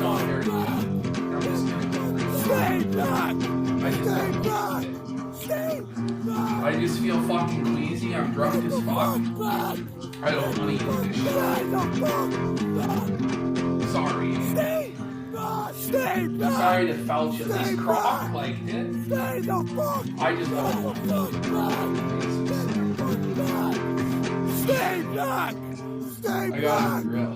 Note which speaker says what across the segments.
Speaker 1: on here. I'm just gonna stay back. I just feel fucking queasy. I'm drunk as fuck. I don't want to eat this shit. Sorry. Sorry to felch at least Croc liked it. I just don't want to stay back. I got a grill.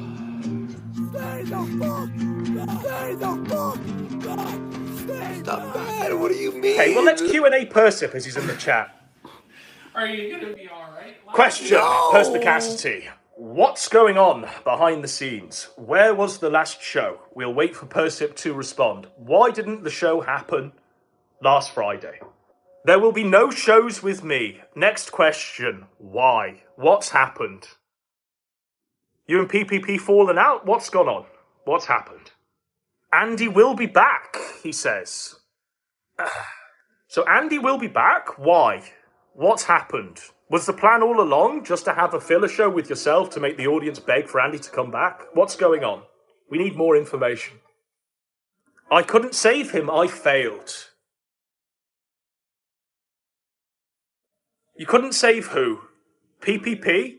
Speaker 2: Not bad. What do you mean?
Speaker 3: Okay, well, let's Q&A Percip as he's in the chat.
Speaker 1: Are you gonna be alright?
Speaker 3: Question, Perspicacity. What's going on behind the scenes? Where was the last show? We'll wait for Percip to respond. Why didn't the show happen last Friday? There will be no shows with me. Next question, why? What's happened? You and PPP fallen out? What's gone on? What's happened? Andy will be back, he says. So Andy will be back? Why? What's happened? Was the plan all along just to have a filler show with yourself to make the audience beg for Andy to come back? What's going on? We need more information. I couldn't save him. I failed. You couldn't save who? PPP?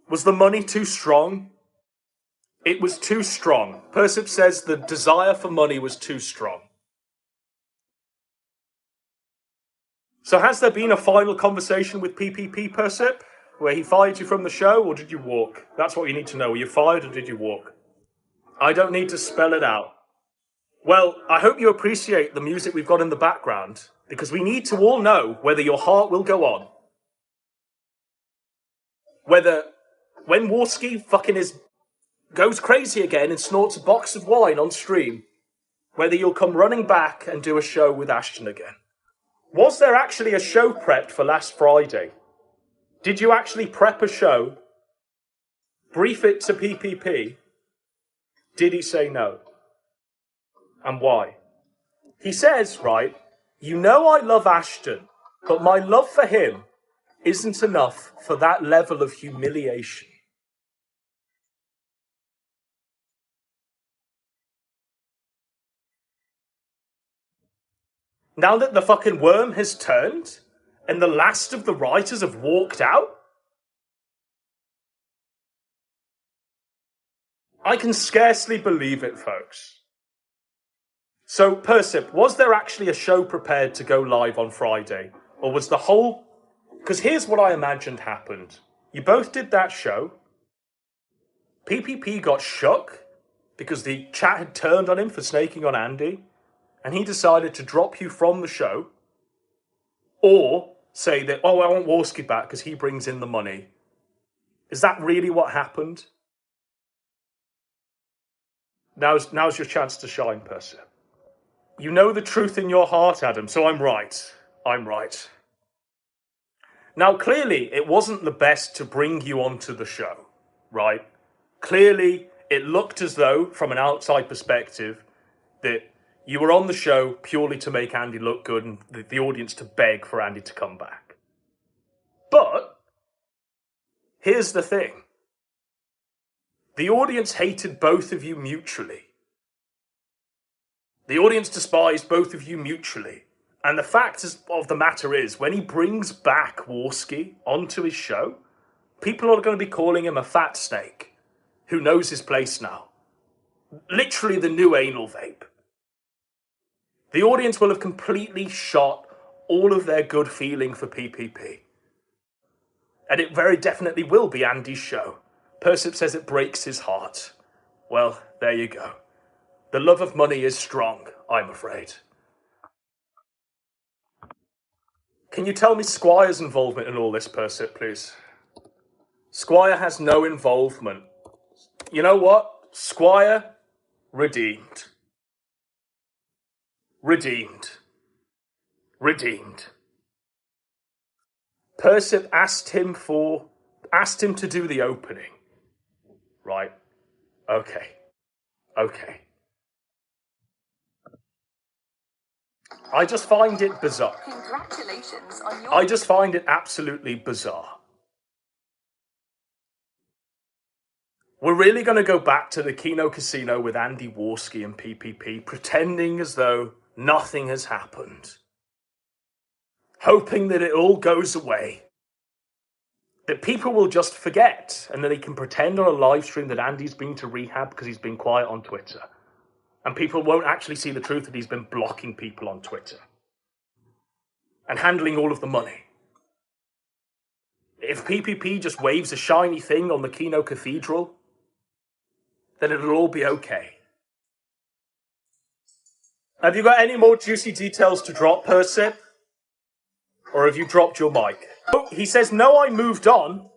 Speaker 3: Was the money too strong? It was too strong. Percip says the desire for money was too strong. So has there been a final conversation with PPP, Percip, where he fired you from the show, or did you walk? That's what you need to know. Were you fired or did you walk? I don't need to spell it out. Well, I hope you appreciate the music we've got in the background, because we need to all know whether your heart will go on. Whether, when Warski fucking goes crazy again and snorts a box of wine on stream, whether you'll come running back and do a show with Ashton again. Was there actually a show prepped for last Friday? Did you actually prep a show? Brief it to PPP? Did he say no? And why? He says, right, you know I love Ashton, but my love for him isn't enough for that level of humiliation. Now that the fucking worm has turned and the last of the writers have walked out, I can scarcely believe it, folks. So, Percip, was there actually a show prepared to go live on Friday? Or was the whole... Because here's what I imagined happened. You both did that show. PPP got shook because the chat had turned on him for snaking on Andy. And he decided to drop you from the show, or say that, oh, I want Warski back because he brings in the money. Is that really what happened? Now's your chance to shine, Percy. You know the truth in your heart, Adam, so I'm right. I'm right. Now, clearly, it wasn't the best to bring you onto the show, right? Clearly, it looked as though, from an outside perspective, that you were on the show purely to make Andy look good and the audience to beg for Andy to come back. But here's the thing. The audience hated both of you mutually. The audience despised both of you mutually. And the fact of the matter is, when he brings back Warski onto his show, people are going to be calling him a fat snake who knows his place now. Literally the new anal vape. The audience will have completely shot all of their good feeling for PPP. And it very definitely will be Andy's show. Percip says it breaks his heart. Well, there you go. The love of money is strong, I'm afraid. Can you tell me Squire's involvement in all this, Percip, please? Squire has no involvement. You know what? Squire, redeemed. Redeemed. Redeemed. Percip asked him to do the opening. Right. Okay. Okay. I just find it bizarre.
Speaker 4: Congratulations on your...
Speaker 3: I just find it absolutely bizarre. We're really going to go back to the Kino Casino with Andy Warski and PPP, pretending as though nothing has happened. Hoping that it all goes away. That people will just forget, and that they can pretend on a live stream that Andy's been to rehab because he's been quiet on Twitter. And people won't actually see the truth that he's been blocking people on Twitter. And handling all of the money. If PPP just waves a shiny thing on the Kino Cathedral, then it'll all be okay. Have you got any more juicy details to drop, Percip? Or have you dropped your mic? Oh, he says, no, I moved on.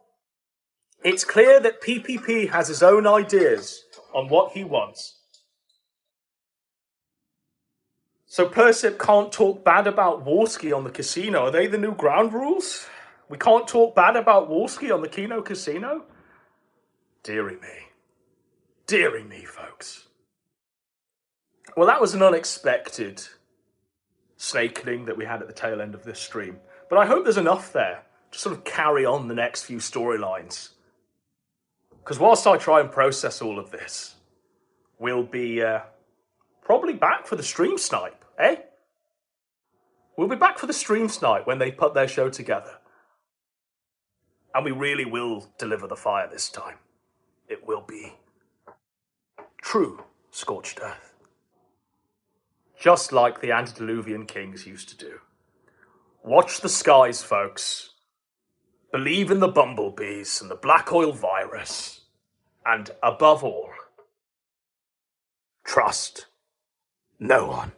Speaker 3: It's clear that PPP has his own ideas on what he wants. So Percip can't talk bad about Warski on the casino. Are they the new ground rules? We can't talk bad about Warski on the Kino Casino? Deary me. Deary me, folks. Well, that was an unexpected snakeling that we had at the tail end of this stream. But I hope there's enough there to sort of carry on the next few storylines. Because whilst I try and process all of this, we'll be probably back for the stream snipe, eh? We'll be back for the stream snipe when they put their show together. And we really will deliver the fire this time. It will be true scorched earth. Just like the antediluvian kings used to do. Watch the skies, folks. Believe in the bumblebees and the black oil virus. And above all, trust no one.